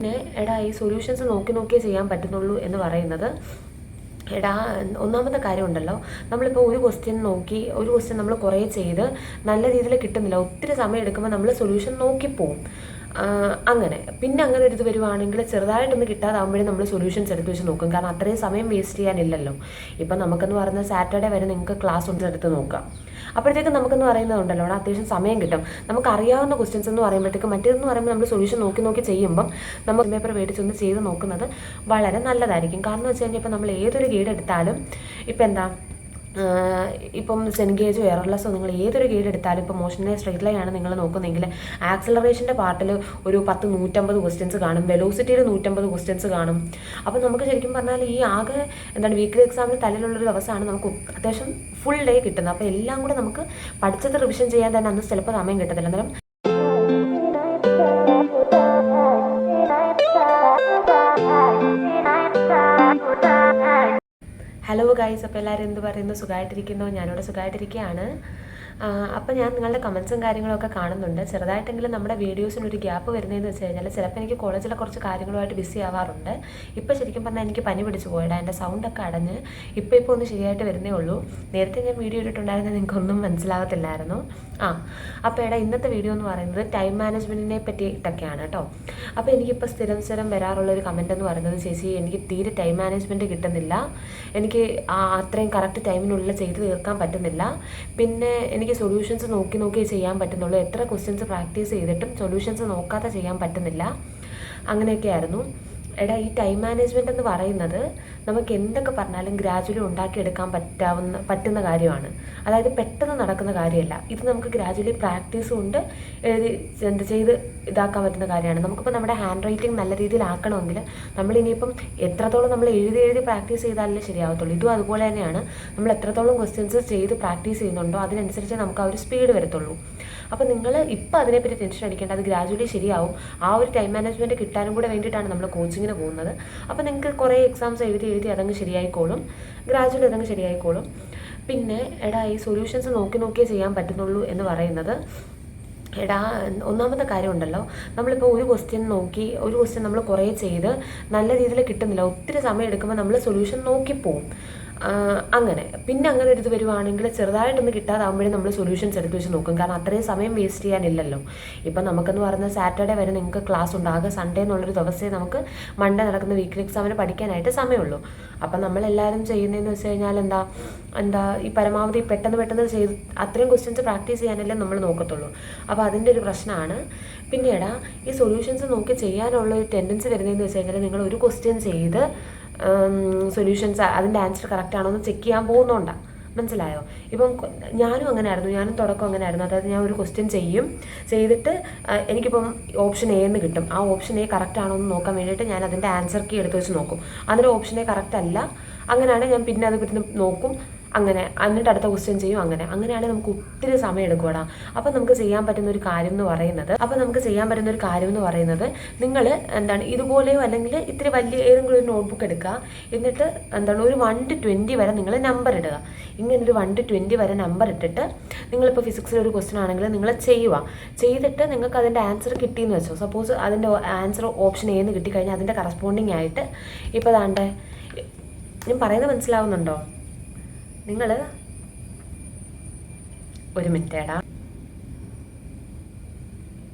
പിന്നെ എടാ ഈ സൊല്യൂഷൻസ് നോക്കി നോക്കിയേ ചെയ്യാൻ പറ്റുന്നുള്ളൂ എന്ന് പറയുന്നത്, എടാ ഒന്നാമത്തെ കാര്യം ഉണ്ടല്ലോ, നമ്മളിപ്പോൾ ഒരു ക്വസ്റ്റ്യൻ നോക്കി ഒരു ക്വസ്റ്റ്യൻ നമ്മൾ കുറേ ചെയ്ത് നല്ല രീതിയിൽ കിട്ടുന്നില്ല, ഒത്തിരി സമയം എടുക്കുമ്പോൾ നമ്മൾ സൊല്യൂഷൻ നോക്കിപ്പോവും. അങ്ങനെ പിന്നെ അങ്ങനെ ഒരു ഇത് വരുവാണെങ്കിൽ ചെറുതായിട്ടൊന്ന് കിട്ടാതാകുമ്പോഴേ നമ്മൾ സൊല്യൂഷൻസ് എടുത്ത് വെച്ച് നോക്കും. കാരണം അത്രയും സമയം വേസ്റ്റ് ചെയ്യാനില്ലല്ലോ. ഇപ്പം നമുക്കെന്ന് പറയുന്നത് സാറ്റർഡേ വരെ നിങ്ങൾക്ക് ക്ലാസ് ഉണ്ട് എടുത്ത് നോക്കാം. അപ്പോഴത്തേക്കും നമുക്കെന്ന് പറയുന്നതുണ്ടല്ലോ അവിടെ അത്യാവശ്യം സമയം കിട്ടും. നമുക്കറിയാവുന്ന ക്വസ്റ്റ്യൻസ് എന്ന് പറയുമ്പോഴത്തേക്കും മറ്റേതെന്ന് പറയുമ്പോൾ നമ്മൾ സൊല്യൂഷൻ നോക്കി നോക്കി ചെയ്യുമ്പം നമ്മൾ പേപ്പർ മേടിച്ചൊന്ന് ചെയ്ത് നോക്കുന്നത് വളരെ നല്ലതായിരിക്കും. കാരണം എന്ന് വെച്ച് കഴിഞ്ഞാൽ ഇപ്പം നമ്മൾ ഏതൊരു ഗൈഡ് എടുത്താലും ഇപ്പം എന്താ ഇപ്പം സെൻഗേജോ എറർലെസ്സോ നിങ്ങൾ ഏതൊരു ഗൈഡ് എടുത്താലും ഇപ്പോൾ മോഷനെ സ്ട്രെയിറ്റ് ലൈൻ ആണ് നിങ്ങൾ നോക്കുന്നതെങ്കിൽ ആക്സലറേഷൻ്റെ പാർട്ടിൽ ഒരു 150 ക്വസ്റ്റ്യൻസ് കാണും, വെലോസിറ്റിയിൽ 150 ക്വസ്റ്റ്യൻസ് കാണും. അപ്പോൾ നമുക്ക് ശരിക്കും പറഞ്ഞാൽ ഈ ആകെ എന്താണ് വീക്ക്ലി എക്സാമിന് തലയിലുള്ളൊരു ദിവസമാണ് നമുക്ക് അത്യാവശ്യം ഫുൾ ഡേ കിട്ടുന്നത്. അപ്പോൾ എല്ലാം കൂടെ നമുക്ക് പഠിച്ചത് റിവിഷൻ ചെയ്യാൻ തന്നെ അന്ന് ചിലപ്പോൾ സമയം കിട്ടത്തില്ല. അന്നേരം ഹലോ ഗൈസ്, അപ്പോൾ എല്ലാവരും എന്ത് പറയുന്നു? സുഖമായിട്ടിരിക്കുന്നു? ഞാനിവിടെ സുഖമായിട്ടിരിക്കുകയാണ്. അപ്പോൾ ഞാൻ നിങ്ങളുടെ കമൻസും കാര്യങ്ങളൊക്കെ കാണുന്നുണ്ട്. ചെറുതായിട്ടെങ്കിലും നമ്മുടെ വീഡിയോസിനൊരു ഗ്യാപ്പ് വരുന്നതെന്ന് വെച്ച് കഴിഞ്ഞാൽ ചിലപ്പോൾ എനിക്ക് കോളേജിലെ കുറച്ച് കാര്യങ്ങളുമായിട്ട് ബിസി ആവാറുണ്ട്. ഇപ്പോൾ ശരിക്കും പറഞ്ഞാൽ എനിക്ക് പനി പിടിച്ച് പോയിടാ, എൻ്റെ സൗണ്ടൊക്കെ അടഞ്ഞ് ഇപ്പോൾ ഒന്ന് ശരിയായിട്ട് വരുന്നേ ഉള്ളൂ. നേരത്തെ ഞാൻ വീഡിയോ ഇട്ടിട്ടുണ്ടായിരുന്നത് നിങ്ങൾക്കൊന്നും മനസ്സിലാവത്തില്ലായിരുന്നു. അപ്പോൾ ഇന്നത്തെ വീഡിയോ എന്ന് പറയുന്നത് ടൈം മാനേജ്മെൻറ്റിനെ പറ്റിയിട്ടൊക്കെയാണ് കേട്ടോ. അപ്പോൾ എനിക്കിപ്പോൾ സ്ഥിരം വരാറുള്ളൊരു കമൻറ്റ് എന്ന് പറയുന്നത്, ചേച്ചി എനിക്ക് തീരെ ടൈം മാനേജ്മെൻറ്റ് കിട്ടുന്നില്ല, എനിക്ക് അത്രയും കറക്റ്റ് ടൈമിനുള്ളിൽ ചെയ്ത് തീർക്കാൻ പറ്റുന്നില്ല, പിന്നെ എനിക്ക് സൊല്യൂഷൻസ് നോക്കി ചെയ്യാൻ പറ്റുന്നുള്ളൂ, എത്ര ക്വസ്റ്റ്യൻസ് പ്രാക്ടീസ് ചെയ്തിട്ടും സൊല്യൂഷൻസ് നോക്കാതെ ചെയ്യാൻ പറ്റുന്നില്ല, അങ്ങനെയൊക്കെയായിരുന്നു. എടാ ഈ ടൈം മാനേജ്മെൻറ്റ് എന്ന് പറയുന്നത് നമുക്ക് എന്തൊക്കെ പറഞ്ഞാലും ഗ്രാജുവലി ഉണ്ടാക്കിയെടുക്കാൻ പറ്റുന്ന കാര്യമാണ്. അതായത് പെട്ടെന്ന് നടക്കുന്ന കാര്യമല്ല. ഇത് നമുക്ക് ഗ്രാജുവലി പ്രാക്ടീസ് കൊണ്ട് ചെയ്ത് ഇതാക്കാൻ പറ്റുന്ന കാര്യമാണ്. നമുക്കിപ്പോൾ നമ്മുടെ ഹാൻഡ് റൈറ്റിംഗ് നല്ല രീതിയിലാക്കണമെങ്കിൽ നമ്മളിനിയിപ്പം എത്രത്തോളം നമ്മൾ എഴുതി പ്രാക്ടീസ് ചെയ്താലേ ശരിയാവത്തുള്ളൂ. ഇതും അതുപോലെ തന്നെയാണ്. നമ്മൾ എത്രത്തോളം ക്വസ്റ്റ്യൻസ് ചെയ്ത് പ്രാക്ടീസ് ചെയ്യുന്നുണ്ടോ അതിനനുസരിച്ച് നമുക്ക് ആ ഒരു സ്പീഡ് വരത്തുള്ളൂ. അപ്പോൾ നിങ്ങൾ ഇപ്പോൾ അതിനെപ്പറ്റി ടെൻഷൻ അടിക്കേണ്ട, അത് ഗ്രാജുവലി ശരിയാവും. ആ ഒരു ടൈം മാനേജ്മെൻറ്റ് കിട്ടാനും കൂടെ വേണ്ടിയിട്ടാണ് നമ്മൾ കോച്ചിങ്ങിന് പോകുന്നത്. അപ്പോൾ നിങ്ങൾക്ക് കുറേ എക്സാംസ് എഴുതി അതങ്ങ് ശരിയായിക്കോളും, ഗ്രാജുവലി അതങ്ങ് ശരിയായിക്കോളും. പിന്നെ എടാ ഈ സൊല്യൂഷൻസ് നോക്കിയേ ചെയ്യാൻ പറ്റുന്നുള്ളൂ എന്ന് പറയുന്നത്, എടാ ഒന്നാമത്തെ കാര്യം ഉണ്ടല്ലോ, നമ്മളിപ്പോൾ ഒരു ക്വസ്റ്റ്യൻ നമ്മൾ കുറേ ചെയ്ത് നല്ല രീതിയിൽ കിട്ടുന്നില്ല, ഒത്തിരി സമയം എടുക്കുമ്പോൾ നമ്മൾ സൊല്യൂഷൻ നോക്കിപ്പോവും. അങ്ങനെ പിന്നെ അങ്ങനെ ഒരു ഇത് വരുവാണെങ്കിൽ ചെറുതായിട്ടൊന്ന് കിട്ടാതാകുമ്പോഴേ നമ്മൾ സൊല്യൂഷൻസ് എടുത്ത് വെച്ച് നോക്കും. കാരണം അത്രയും സമയം വേസ്റ്റ് ചെയ്യാനില്ലല്ലോ. ഇപ്പം നമുക്കെന്ന് പറയുന്നത് സാറ്റർഡേ വരെ നിങ്ങൾക്ക് ക്ലാസ് ഉണ്ട്, ആകെ സൺഡേ എന്നുള്ളൊരു ദിവസമേ നമുക്ക് മൺഡേ നടക്കുന്ന വീക്ക്ലി എക്സാമിന് പഠിക്കാനായിട്ട് സമയമുള്ളൂ. അപ്പം നമ്മളെല്ലാവരും ചെയ്യുന്നതെന്ന് വെച്ച് കഴിഞ്ഞാൽ എന്താ ഈ പരമാവധി പെട്ടെന്ന് ചെയ്ത് അത്രയും ക്വസ്റ്റ്യൻസ് പ്രാക്ടീസ് ചെയ്യാനല്ലേ നമ്മൾ നോക്കത്തുള്ളൂ. അപ്പോൾ അതിൻ്റെ ഒരു പ്രശ്നമാണ്. പിന്നീട് ഈ സൊല്യൂഷൻസ് നോക്കി ചെയ്യാനുള്ള ഒരു ടെൻഡൻസി വരുന്നതെന്ന് വെച്ച് കഴിഞ്ഞാൽ നിങ്ങൾ ഒരു ക്വസ്റ്റ്യൻ ചെയ്ത് സൊല്യൂഷൻസ് അതിൻ്റെ ആൻസർ കറക്റ്റ് ആണോ എന്ന് ചെക്ക് ചെയ്യാൻ പോകുന്നതുകൊണ്ടാണ്. മനസ്സിലായോ? ഇപ്പം ഞാനും തുടക്കം അങ്ങനെയായിരുന്നു. അതായത് ഞാൻ ഒരു ക്വസ്റ്റ്യൻ ചെയ്തിട്ട് എനിക്കിപ്പം ഓപ്ഷൻ എ എന്ന് കിട്ടും. ആ ഓപ്ഷൻ എ കറക്റ്റ് ആണോ എന്ന് നോക്കാൻ വേണ്ടിയിട്ട് ഞാൻ അതിൻ്റെ ആൻസർ കീ എടുത്ത് വെച്ച് നോക്കും. അതിൻ്റെ ഓപ്ഷൻ എ കറക്റ്റ് അല്ല, അങ്ങനെയാണ് ഞാൻ പിന്നെ അത് പിന്നെ നോക്കും, അങ്ങനെ എന്നിട്ട് അടുത്ത ക്വസ്റ്റ്യൻ ചെയ്യും. അങ്ങനെയാണെങ്കിൽ നമുക്ക് ഒത്തിരി സമയം എടുക്കൂടാ. അപ്പോൾ നമുക്ക് ചെയ്യാൻ പറ്റുന്ന ഒരു കാര്യം എന്ന് പറയുന്നത് നിങ്ങൾ ഇതുപോലെയോ അല്ലെങ്കിൽ ഇത്തിരി വലിയ ഏതെങ്കിലും ഒരു നോട്ട്ബുക്ക് എടുക്കുക. എന്നിട്ട് ഒരു 1 to 20 വരെ നിങ്ങൾ നമ്പർ ഇടുക. ഇങ്ങനൊരു 1 to 20 വരെ നമ്പർ ഇട്ടിട്ട് നിങ്ങളിപ്പോൾ ഫിസിക്സിലൊരു ക്വസ്റ്റ്യൻ ആണെങ്കിൽ നിങ്ങൾ ചെയ്തിട്ട് നിങ്ങൾക്ക് അതിൻ്റെ ആൻസർ കിട്ടിയെന്ന് വെച്ചോ. സപ്പോസ് അതിൻ്റെ ആൻസർ ഓപ്ഷൻ എന്ന് കിട്ടിക്കഴിഞ്ഞാൽ അതിൻ്റെ കറസ്പോണ്ടിങ് ആയിട്ട് ഇപ്പോൾ ഞാൻ പറയുന്നത് മനസ്സിലാവുന്നുണ്ടോ? നിങ്ങൾ ഒരു മിനിറ്റേടാ,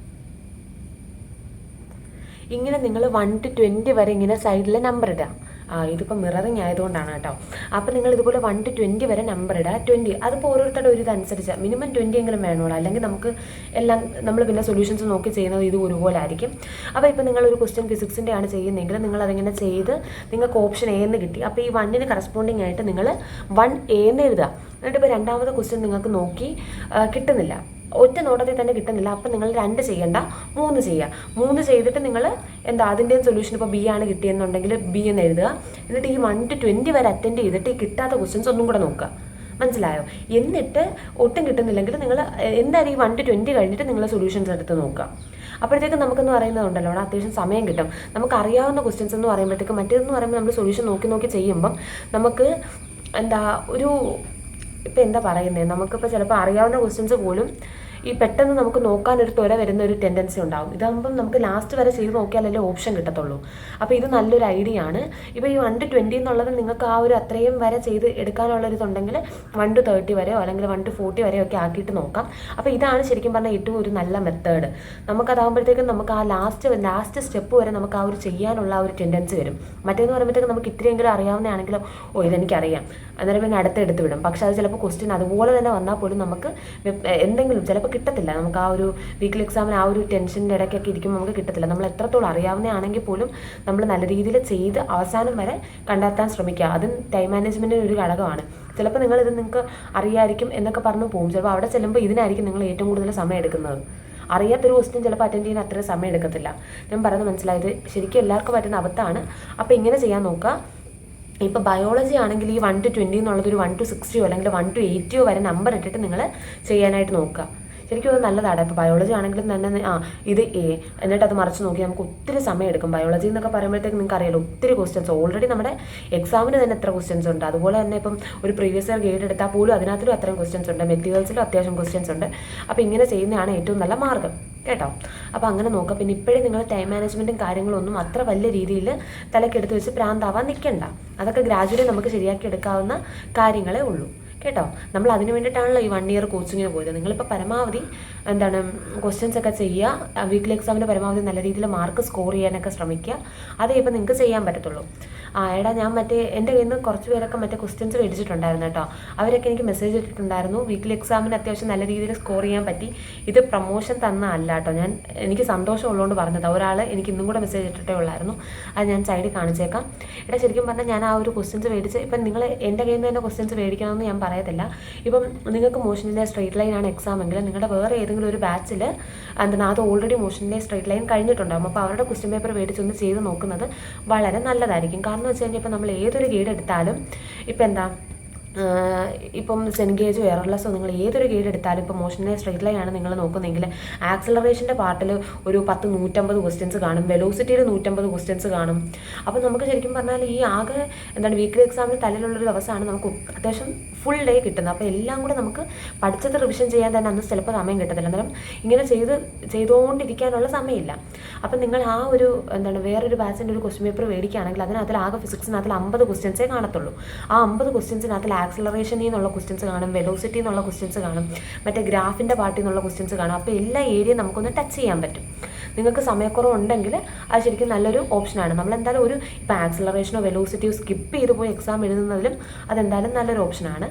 ഇങ്ങനെ നിങ്ങൾ 1 to 20 വരെ ഇങ്ങനെ സൈഡിൽ നമ്പർ ഇടുക. ഇതിപ്പോൾ മിററിങ് ആയതുകൊണ്ടാണ് കേട്ടോ. അപ്പോൾ നിങ്ങൾ ഇതുപോലെ 1 to 20 വരെ നമ്പർ ഇടുക. 20 അതിപ്പോൾ ഓരോരുത്തരുടെ ഒരു ഇതനുസരിച്ച് മിനിമം 20 എങ്കിലും വേണമല്ലോ, അല്ലെങ്കിൽ നമുക്ക് എല്ലാം നമ്മൾ പിന്നെ സൊല്യൂഷൻസ് നോക്കി ചെയ്യുന്നത് ഇത് ഒരുപോലെ ആയിരിക്കും. അപ്പോൾ ഇപ്പോൾ നിങ്ങളൊരു ക്വസ്റ്റ്യൻ ഫിസിക്സിൻ്റെ ആണ് ചെയ്യുന്നതെങ്കിൽ നിങ്ങൾ അതിങ്ങനെ ചെയ്ത് നിങ്ങൾക്ക് ഓപ്ഷൻ എ എന്ന് കിട്ടി. അപ്പോൾ ഈ 1ന് കറസ്പോണ്ടിങ് ആയിട്ട് നിങ്ങൾ 1A എന്ന് എഴുതുക. എന്നിട്ട് ഇപ്പോൾ രണ്ടാമത്തെ ക്വസ്റ്റ്യൻ നിങ്ങൾക്ക് നോക്കി കിട്ടുന്നില്ല, ഒറ്റ നോട്ടത്തിൽ തന്നെ കിട്ടുന്നില്ല. അപ്പം നിങ്ങൾ 2 ചെയ്യണ്ട, 3 ചെയ്യുക. 3 ചെയ്തിട്ട് നിങ്ങൾ അതിൻ്റെയും സൊല്യൂഷൻ ഇപ്പോൾ ബി ആണ് കിട്ടിയെന്നുണ്ടെങ്കിൽ ബി എന്ന് എഴുതുക. എന്നിട്ട് ഈ 1 to 20 വരെ അറ്റൻഡ് ചെയ്തിട്ട് ഈ കിട്ടാത്ത ക്വസ്റ്റ്യൻസ് ഒന്നും കൂടെ നോക്കുക. മനസ്സിലായോ? എന്നിട്ട് ഒട്ടും കിട്ടുന്നില്ലെങ്കിൽ നിങ്ങൾ എന്തായാലും ഈ 1 to 20 കഴിഞ്ഞിട്ട് നിങ്ങൾ സൊല്യൂഷൻസ് എടുത്ത് നോക്കുക. അപ്പോഴത്തേക്കും നമുക്കെന്ന് പറയുന്നതുണ്ടല്ലോ അവിടെ അത്യാവശ്യം സമയം കിട്ടും. നമുക്ക് അറിയാവുന്ന ക്വസ്റ്റ്യൻസ് എന്ന് പറയുമ്പോഴത്തേക്കും മറ്റേതെന്ന് പറയുമ്പോൾ നമ്മൾ സൊല്യൂഷൻ നോക്കി ചെയ്യുമ്പം നമുക്ക് ഇപ്പം എന്താ പറയുന്നത്, നമുക്കിപ്പോൾ ചിലപ്പോൾ അറിയാവുന്ന ക്വസ്റ്റ്യൻസ് പോലും ഈ പെട്ടെന്ന് നമുക്ക് നോക്കാനൊരു ത്വര വരുന്ന ഒരു ടെൻഡൻസി ഉണ്ടാകും. ഇതാകുമ്പം നമുക്ക് ലാസ്റ്റ് വരെ ചെയ്ത് നോക്കിയാലല്ലേ ഓപ്ഷൻ കിട്ടത്തുള്ളൂ. അപ്പോൾ ഇത് നല്ലൊരു ഐഡിയ ആണ്. ഇപ്പോൾ ഈ 1 to 20 എന്നുള്ളത് നിങ്ങൾക്ക് ആ ഒരു അത്രയും വരെ ചെയ്ത് എടുക്കാനുള്ളൊരിതുണ്ടെങ്കിൽ 1 to 30 വരെയോ അല്ലെങ്കിൽ 1 to 40 വരെയോ ഒക്കെ ആക്കിയിട്ട് നോക്കാം. അപ്പോൾ ഇതാണ് ശരിക്കും പറഞ്ഞാൽ ഏറ്റവും ഒരു നല്ല മെത്തേഡ്. നമുക്കതാകുമ്പോഴത്തേക്കും നമുക്ക് ആ ലാസ്റ്റ് സ്റ്റെപ്പ് വരെ നമുക്ക് ആ ഒരു ചെയ്യാനുള്ള ആ ഒരു ടെൻഡൻസി വരും. മറ്റേന്ന് പറയുമ്പോഴത്തേക്കും നമുക്ക് ഇത്രയെങ്കിലും അറിയാവുന്നതാണെങ്കിലും ഇതെനിക്കറിയാം അന്നേരം പിന്നെ അടുത്തെടുത്ത് വിടും. പക്ഷെ അത് ചിലപ്പോൾ ക്വസ്റ്റ്യൻ അതുപോലെ തന്നെ വന്നാൽ പോലും നമുക്ക് എന്തെങ്കിലും ചിലപ്പോൾ കിട്ടത്തില്ല. നമുക്ക് ആ ഒരു വീക്കിലി എക്സാമിന് ആ ഒരു ടെൻഷൻ്റെ ഇടയ്ക്കൊക്കെ ഇരിക്കുമ്പോൾ നമുക്ക് കിട്ടത്തില്ല. നമ്മൾ എത്രത്തോളം അറിയാവുന്നതാണെങ്കിൽ പോലും നമ്മൾ നല്ല രീതിയിൽ ചെയ്ത് അവസാനം വരെ കണ്ടെത്താൻ ശ്രമിക്കുക. അതും ടൈം മാനേജ്മെൻറ്റിൻ്റെ ഒരു ഘടകമാണ്. ചിലപ്പോൾ നിങ്ങൾക്ക് അറിയായിരിക്കും എന്നൊക്കെ പറഞ്ഞു പോകും. ചിലപ്പോൾ അവിടെ ചെല്ലുമ്പോൾ ഇതിനായിരിക്കും നിങ്ങൾ ഏറ്റവും കൂടുതൽ സമയം എടുക്കുന്നത്. അറിയാത്തൊരു ക്വസ്റ്റ്യൻ ചിലപ്പോൾ അറ്റൻഡ് ചെയ്യാൻ അത്ര സമയം എടുക്കത്തില്ല. ഞാൻ പറയുന്നത് മനസ്സിലായത് ശരിക്കും എല്ലാവർക്കും പറ്റുന്ന അബദ്ധമാണ്. അപ്പോൾ ഇങ്ങനെ ചെയ്യാൻ നോക്കുക. ഇപ്പോൾ ബയോളജി ആണെങ്കിൽ ഈ 1 to 20 എന്നുള്ളത് ഒരു 1 to 60 അല്ലെങ്കിൽ 1 to 80 വരെ നമ്പർ ഇട്ടിട്ട് നിങ്ങൾ ചെയ്യാനായിട്ട് നോക്കുക. ശരിക്കും അത് നല്ലതാണ്. ഇപ്പോൾ ബയോളജി ആണെങ്കിലും തന്നെ ഇത് എ എന്നിട്ട് അത് മറിച്ച് നോക്കി നമുക്ക് ഒത്തിരി സമയം എടുക്കും. ബയോളജി എന്നൊക്കെ പറയുമ്പോഴത്തേക്ക് നിങ്ങൾക്ക് അറിയാലോ ഒത്തിരി ക്വസ്റ്റ്യൻസ് ഓൾറെഡി നമ്മുടെ എക്സാമിന് തന്നെ എത്ര ക്വസ്റ്റ്യൻസ് ഉണ്ട്. അതുപോലെ തന്നെ ഇപ്പം ഒരു പ്രീവിയസ് ഇയർ ഗൈഡ് എടുത്താൽ പോലും അതിനകത്തിലും അത്രയും ക്വസ്റ്റ്യൻസ് ഉണ്ട്. മെറ്റീരിയൽസിലും അത്യാവശ്യം ക്വസ്റ്റ്യൻസ് ഉണ്ട്. അപ്പോൾ ഇങ്ങനെ ചെയ്യുന്നതാണ് ഏറ്റവും നല്ല മാർഗ്ഗം കേട്ടോ. അപ്പോൾ അങ്ങനെ നോക്കാം. പിന്നെ ഇപ്പോഴേ നിങ്ങൾ ടൈം മാനേജ്മെൻറ്റും കാര്യങ്ങളൊന്നും അത്ര വലിയ രീതിയിൽ തലക്കെടുത്ത് വെച്ച് പ്രാന്താവാൻ നിൽക്കണ്ട. അതൊക്കെ ഗ്രാജുവലി നമുക്ക് ശരിയാക്കി എടുക്കാവുന്ന കാര്യങ്ങളേ ഉള്ളൂ കേട്ടോ. നമ്മൾ അതിന് വേണ്ടിയിട്ടാണല്ലോ ഈ 1 year കോച്ചിങ്ങിന് പോയത്. നിങ്ങളിപ്പോൾ പരമാവധി ക്വസ്റ്റ്യൻസ് ഒക്കെ ചെയ്യുക. വീക്കിലി എക്സാമിന് പരമാവധി നല്ല രീതിയിൽ മാർക്ക് സ്കോർ ചെയ്യാനൊക്കെ ശ്രമിക്കുക. അതേ ഇപ്പോൾ നിങ്ങൾക്ക് ചെയ്യാൻ പറ്റത്തുള്ളൂ. എടാ ഞാൻ എൻ്റെ കയ്യിൽ നിന്ന് കുറച്ച് പേരൊക്കെ ക്വസ്റ്റ്യൻസ് മേടിച്ചിട്ടുണ്ടായിരുന്നു കേട്ടോ. അവരൊക്കെ എനിക്ക് മെസ്സേജ് ഇട്ടിട്ടുണ്ടായിരുന്നു. വീക്കിലി എക്സാമിന് അത്യാവശ്യം നല്ല രീതിയിൽ സ്കോർ ചെയ്യാൻ പറ്റി. ഇത് പ്രൊമോഷൻ തന്നല്ല കേട്ടോ. എനിക്ക് സന്തോഷമുള്ളതുകൊണ്ട് പറഞ്ഞതാണ്. ഒരാൾ എനിക്ക് ഇന്നും കൂടെ മെസ്സേജ് ഇട്ടിട്ടേ ഉള്ളായിരുന്നു. അത് ഞാൻ സൈഡിൽ കാണിച്ചേക്കാം. എടാ ശരിക്കും പറഞ്ഞാൽ ഞാൻ ആ ഒരു ക്വസ്റ്റ്യൻസ് മേടിച്ച് ഇപ്പം നിങ്ങൾ എൻ്റെ കയ്യിൽ നിന്ന് തന്നെ ക്വസ്റ്റ്യൻസ് മേടിക്കണമെന്ന് ഞാൻ പറയത്തില്ല. ഇപ്പം നിങ്ങൾക്ക് മോഷനിലെ സ്ട്രെയിറ്റ് ലൈൻ ആണ് എക്സാം എങ്കിൽ നിങ്ങളുടെ വേറെ ഏതെങ്കിലും ഒരു ബാച്ചിൽ അത് ഓൾറെഡി മോഷനിലെ സ്ട്രെയിറ്റ് ലൈൻ കഴിഞ്ഞിട്ടുണ്ടാകും. അപ്പോൾ അവരുടെ ക്വസ്റ്റ്യൻ പേപ്പർ മേടിച്ചൊന്ന് ചെയ്ത് നോക്കുന്നത് വളരെ നല്ലതായിരിക്കും. കാരണം എന്ന് വെച്ച് കഴിഞ്ഞാൽ ഇപ്പം നമ്മൾ ഏതൊരു ഗൈഡ് എടുത്താലും ഇപ്പം സെൻഗേജോ എയർലെസ്സോ നിങ്ങൾ ഏതൊരു ഗൈഡ് എടുത്താലും ഇപ്പോൾ മോഷനിലെ സ്ട്രെയിറ്റ് ലൈൻ ആണ് നിങ്ങൾ നോക്കുന്നതെങ്കിൽ ആക്സിലറേഷൻ്റെ പാർട്ടിൽ ഒരു 150 ക്വസ്റ്റ്യൻസ് കാണും. വെലോസിറ്റിയിൽ 150 ക്വസ്റ്റ്യൻസ് കാണും. അപ്പോൾ നമുക്ക് ശരിക്കും പറഞ്ഞാൽ ഈ ആകെ വീക്കിലി എക്സാമിന് തലയിലുള്ളൊരു ദിവസമാണ് നമുക്ക് അത്യാവശ്യം ഫുൾ ഡേ കിട്ടുന്നത്. അപ്പോൾ എല്ലാം കൂടെ നമുക്ക് പഠിച്ചത് റിവിഷൻ ചെയ്യാൻ തന്നെ അന്ന് ചിലപ്പോൾ സമയം കിട്ടത്തില്ല. അന്നേരം ഇങ്ങനെ ചെയ്തുകൊണ്ടിരിക്കാനുള്ള സമയമില്ല. അപ്പം നിങ്ങൾ ആ ഒരു വേറൊരു ബാച്ചിൻ്റെ ഒരു ക്വസ്റ്റ്യൻ പേപ്പർ മേടിക്കുകയാണെങ്കിൽ അതിനകത്തിൽ ആകെ ഫിസിക്സിനകത്തിൽ 50 ക്വസ്റ്റ്യൻസേ കാണത്തുള്ളൂ. ആ 50 ക്വസ്റ്റ്യൻസിനകത്തിൽ ആക്സിലറേഷനിൽ നിന്നുള്ള ക്വസ്റ്റ്യൻസ് കാണും, വെലോസിറ്റി എന്നുള്ള ക്വസ്റ്റ്യൻസ് കാണും, മറ്റേ ഗ്രാഫിൻ്റെ പാർട്ടിൽ നിന്നുള്ള ക്വസ്റ്റ്യൻസ് കാണും. അപ്പോൾ എല്ലാ ഏരിയയും നമുക്കൊന്ന് ടച്ച് ചെയ്യാൻ പറ്റും. നിങ്ങൾക്ക് സമയക്കുറവുണ്ടെങ്കിൽ അത് ശരിക്കും നല്ലൊരു ഓപ്ഷനാണ്. നമ്മളെന്തായാലും ഇപ്പോൾ ആക്സിലറേഷനോ വെലോസിറ്റിയോ സ്കിപ്പ് ചെയ്ത് പോയി എക്സാം എഴുതുന്നതിലും അതെന്തായാലും നല്ലൊരു ഓപ്ഷനാണ്.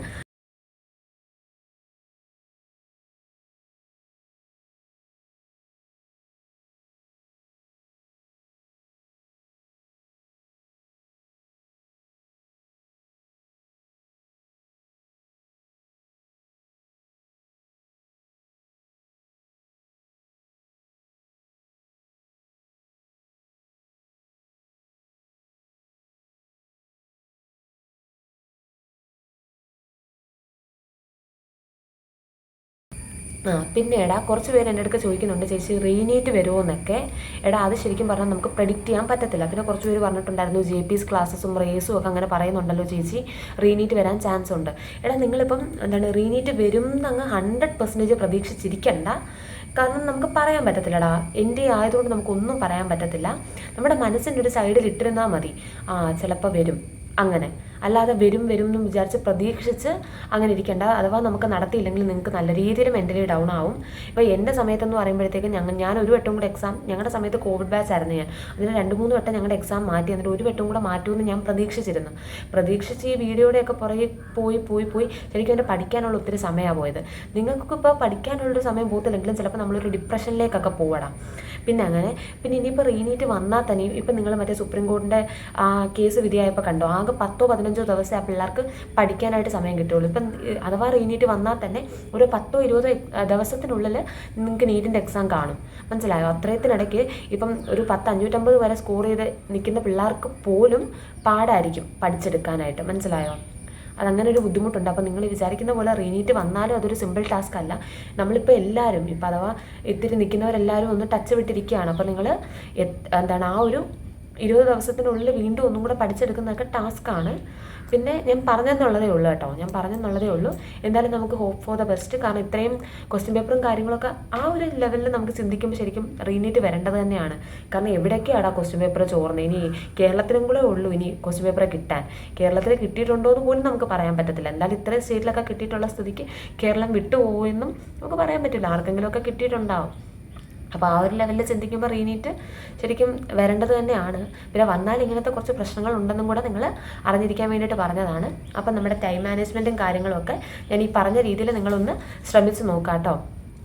പിന്നെ കുറച്ച് പേര് എൻ്റെ അടുത്ത് ചോദിക്കുന്നുണ്ട് ചേച്ചി റീനീറ്റ് വരുമോ എന്നൊക്കെ. അത് ശരിക്കും പറഞ്ഞാൽ നമുക്ക് പ്രെഡിക്റ്റ് ചെയ്യാൻ പറ്റത്തില്ല. പിന്നെ കുറച്ച് പേര് പറഞ്ഞിട്ടുണ്ടായിരുന്നു JP's ക്ലാസ്സസും റേസും ഒക്കെ അങ്ങനെ പറയുന്നുണ്ടല്ലോ ചേച്ചി റീനീറ്റ് വരാൻ ചാൻസ് ഉണ്ട്. നിങ്ങളിപ്പം റീനീറ്റ് വരും എന്നങ്ങ് 100% പ്രതീക്ഷിച്ചിരിക്കണ്ട. കാരണം നമുക്ക് പറയാൻ പറ്റത്തില്ലടാ. എൻ്റെ ആയതുകൊണ്ട് നമുക്കൊന്നും പറയാൻ പറ്റത്തില്ല. നമ്മുടെ മനസ്സിൻ്റെ ഒരു സൈഡിൽ ഇട്ടിരുന്നാൽ മതി. ചിലപ്പോൾ വരും അങ്ങനെ. അല്ലാതെ വരും എന്നും വിചാരിച്ച് പ്രതീക്ഷിച്ച് അങ്ങനെ ഇരിക്കേണ്ട. അഥവാ നമുക്ക് നടത്തിയില്ലെങ്കിൽ നിങ്ങൾക്ക് നല്ല രീതിയിൽ മെൻ്റലി ഡൗൺ ആവും. ഇപ്പോൾ എൻ്റെ സമയത്തെന്ന് പറയുമ്പോഴത്തേക്കും ഞാൻ ഒരു വട്ടം കൂടെ എക്സാം, ഞങ്ങളുടെ സമയത്ത് കോവിഡ് ബാച്ച് ആയിരുന്നു ഞാൻ. അതിന് 2-3 വട്ടം ഞങ്ങളുടെ എക്സാം മാറ്റി. എന്നിട്ട് ഒരു വട്ടം കൂടെ മാറ്റുമെന്ന് ഞാൻ പ്രതീക്ഷിച്ച് ഈ വീഡിയോയുടെയൊക്കെ പുറകെ പോയി ശരിക്കും എൻ്റെ പഠിക്കാനുള്ള ഒത്തിരി സമയമാണ് പോയത്. നിങ്ങൾക്കൊക്കെ ഇപ്പോൾ പഠിക്കാനുള്ളൊരു സമയം പോകത്തില്ലെങ്കിലും ചിലപ്പോൾ നമ്മളൊരു ഡിപ്രഷനിലേക്കൊക്കെ പോകണം. പിന്നെ ഇനിയിപ്പോൾ റീനീറ്റ് വന്നാൽ തന്നെ ഇപ്പം നിങ്ങൾ മറ്റേ സുപ്രീം കോടതിൻ്റെ കേസ് വിധിയായപ്പോൾ കണ്ടോ, ആകെ 10-15 ദിവസം ആ പിള്ളേർക്ക് പഠിക്കാനായിട്ട് സമയം കിട്ടുള്ളൂ. ഇപ്പം അഥവാ റീനീറ്റ് വന്നാൽ തന്നെ ഒരു 10-20 ദിവസത്തിനുള്ളിൽ നിങ്ങൾക്ക് നീറ്റിൻ്റെ എക്സാം കാണും. മനസ്സിലായോ? അത്രയത്തിനിടയ്ക്ക് ഇപ്പം ഒരു 550 വരെ സ്കോർ ചെയ്ത് നിൽക്കുന്ന പിള്ളേർക്ക് പോലും പാടായിരിക്കും പഠിച്ചെടുക്കാനായിട്ട്. മനസ്സിലായോ? അതങ്ങനെ ഒരു ബുദ്ധിമുട്ടുണ്ട്. അപ്പോൾ നിങ്ങൾ വിചാരിക്കുന്ന പോലെ റീനീറ്റ് വന്നാലും അതൊരു സിമ്പിൾ ടാസ്ക് അല്ല. നമ്മളിപ്പോൾ എല്ലാവരും ഇപ്പോൾ അഥവാ ഇത്തിരി നിൽക്കുന്നവരെല്ലാവരും ഒന്ന് ടച്ച് വിട്ടിരിക്കുകയാണ്. അപ്പോൾ നിങ്ങൾ ആ ഒരു 20 ദിവസത്തിനുള്ളിൽ വീണ്ടും ഒന്നും കൂടെ പഠിച്ചെടുക്കുന്നതൊക്കെ ടാസ്ക്കാണ്. പിന്നെ ഞാൻ പറഞ്ഞെന്നുള്ളതേ ഉള്ളൂ കേട്ടോ, ഞാൻ പറഞ്ഞെന്നുള്ളതേ ഉള്ളൂ. എന്തായാലും നമുക്ക് ഹോപ്പ് ഫോർ ദ ബെസ്റ്റ്. കാരണം ഇത്രയും ക്വസ്റ്റ്യൻ പേപ്പറും കാര്യങ്ങളൊക്കെ ആ ഒരു ലെവലിൽ നമുക്ക് ചിന്തിക്കുമ്പോൾ ശരിക്കും റീനീറ്റ് വരേണ്ടത് തന്നെയാണ്. കാരണം എവിടെയൊക്കെയാണ് ക്വസ്റ്റ്യൻ പേപ്പർ ചോർന്നത്. ഇനി കേരളത്തിലും കൂടെ ഉള്ളൂ ഇനി ക്വസ്റ്റ്യൻ പേപ്പർ കിട്ടാൻ. കേരളത്തിൽ കിട്ടിയിട്ടുണ്ടോ എന്ന് പോലും നമുക്ക് പറയാൻ പറ്റത്തില്ല. എന്തായാലും ഇത്രയും സ്റ്റേറ്റിലൊക്കെ കിട്ടിയിട്ടുള്ള സ്ഥിതിക്ക് കേരളം വിട്ടുപോകുമെന്നും നമുക്ക് പറയാൻ പറ്റില്ല. ആർക്കെങ്കിലുമൊക്കെ കിട്ടിയിട്ടുണ്ടാവും. അപ്പോൾ ആ ഒരു ലെവലിൽ ചിന്തിക്കുമ്പോൾ റീനീറ്റ് ശരിക്കും വരേണ്ടത് തന്നെയാണ്. പിന്നെ വന്നാൽ ഇങ്ങനത്തെ കുറച്ച് പ്രശ്നങ്ങൾ ഉണ്ടെന്നും കൂടെ നിങ്ങൾ അറിഞ്ഞിരിക്കാൻ വേണ്ടിയിട്ട് പറഞ്ഞതാണ്. അപ്പം നമ്മുടെ ടൈം മാനേജ്മെൻറ്റും കാര്യങ്ങളൊക്കെ ഞാൻ ഈ പറഞ്ഞ രീതിയിൽ നിങ്ങളൊന്ന് ശ്രമിച്ച് നോക്കാം കേട്ടോ.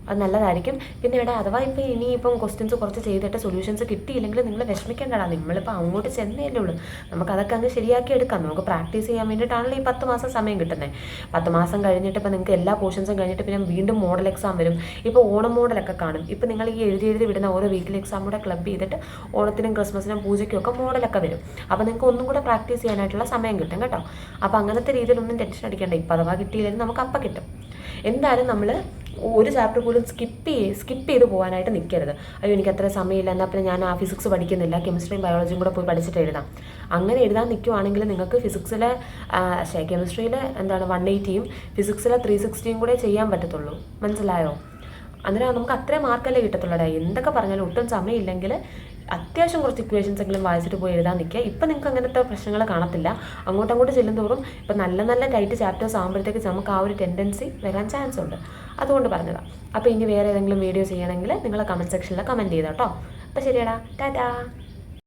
അത് നല്ലതായിരിക്കും. പിന്നെ ഇവിടെ അഥവാ ഇപ്പോൾ ഇനിയിപ്പം ക്വസ്റ്റ്യൻസ് കുറച്ച് ചെയ്തിട്ട് സൊല്യൂഷൻസ് കിട്ടിയില്ലെങ്കിൽ നിങ്ങൾ വിഷമിക്കേണ്ടടാ. നിങ്ങളിപ്പോൾ അങ്ങോട്ട് ചെന്നേയല്ലേ ഉള്ളൂ. നമുക്കതൊക്കെ അങ്ങ് ശരിയാക്കി എടുക്കാം. നമുക്ക് പ്രാക്ടീസ് ചെയ്യാൻ വേണ്ടിയിട്ടാണല്ലോ ഈ 10 മാസം സമയം കിട്ടുന്നത്. 10 മാസം കഴിഞ്ഞിട്ട് ഇപ്പോൾ നിങ്ങൾക്ക് എല്ലാ പോർഷൻസും കഴിഞ്ഞിട്ട് പിന്നെ വീണ്ടും മോഡൽ എക്സാം വരും. ഇപ്പോൾ ഓണം മോഡലൊക്കെ കാണും. ഇപ്പോൾ നിങ്ങൾ ഈ എഴുതി വിടുന്ന ഓരോ വീക്കിലി എക്സാം കൂടെ ക്ലബ് ചെയ്തിട്ട് ഓണത്തിനും ക്രിസ്മസിനും പൂജയ്ക്കും ഒക്കെ മോഡലൊക്കെ വരും. അപ്പോൾ നിങ്ങൾക്ക് ഒന്നും കൂടെ പ്രാക്ടീസ് ചെയ്യാനായിട്ടുള്ള സമയം കിട്ടും കേട്ടോ. അപ്പോൾ അങ്ങനത്തെ രീതിയിലൊന്നും ടെൻഷൻ അടിക്കേണ്ട. ഇപ്പോൾ അഥവാ കിട്ടിയില്ലെങ്കിൽ നമുക്ക് അപ്പം കിട്ടും. എന്തായാലും നമ്മൾ ഒരു ചാപ്റ്റർ പോലും സ്കിപ്പ് ചെയ്ത് പോകാനായിട്ട് നിൽക്കരുത്. അയ്യോ എനിക്ക് അത്ര സമയമില്ല, എന്നാൽ പിന്നെ ഞാൻ ആ ഫിസിക്സ് പഠിക്കുന്നില്ല, കെമിസ്ട്രിയും ബയോളജിയും കൂടെ പോയി പഠിച്ചിട്ട് എഴുതാം. അങ്ങനെ എഴുതാൻ നിൽക്കുവാണെങ്കിൽ നിങ്ങൾക്ക് ഫിസിക്സിലെ കെമിസ്ട്രിയിൽ 180യും ഫിസിക്സിലെ 360യും കൂടെ ചെയ്യാൻ പറ്റത്തുള്ളൂ. മനസ്സിലായോ? അന്നേരം നമുക്ക് അത്രയും മാർക്കല്ലേ കിട്ടത്തുള്ളൂ. എന്തൊക്കെ പറഞ്ഞാലും ഒട്ടും സമയമില്ലെങ്കിൽ അത്യാവശ്യം കുറച്ച് ഇക്വേഷൻസ് എങ്കിലും വായിച്ചിട്ട് പോയി എഴുതാൻ നിൽക്കുക. ഇപ്പം നിങ്ങൾക്ക് അങ്ങനത്തെ പ്രശ്നങ്ങൾ കാണത്തില്ല. അങ്ങോട്ടങ്ങോട്ട് ചെല്ലുന്തോറും ഇപ്പം നല്ല ടൈറ്റ് ചാപ്റ്റേഴ്സ് ആകുമ്പോഴത്തേക്ക് നമുക്ക് ആ ഒരു ടെൻഡൻസി വരാൻ ചാൻസ് ഉണ്ട്. അതുകൊണ്ട് പറഞ്ഞതാണ്. അപ്പോൾ ഇനി വേറെ ഏതെങ്കിലും വീഡിയോ ചെയ്യണമെങ്കിൽ നിങ്ങൾ കമൻറ്റ് സെക്ഷനിൽ കമൻറ്റ് ചെയ്തോ കേട്ടോ. അപ്പോൾ ശരിയടാ, ടാറ്റാ.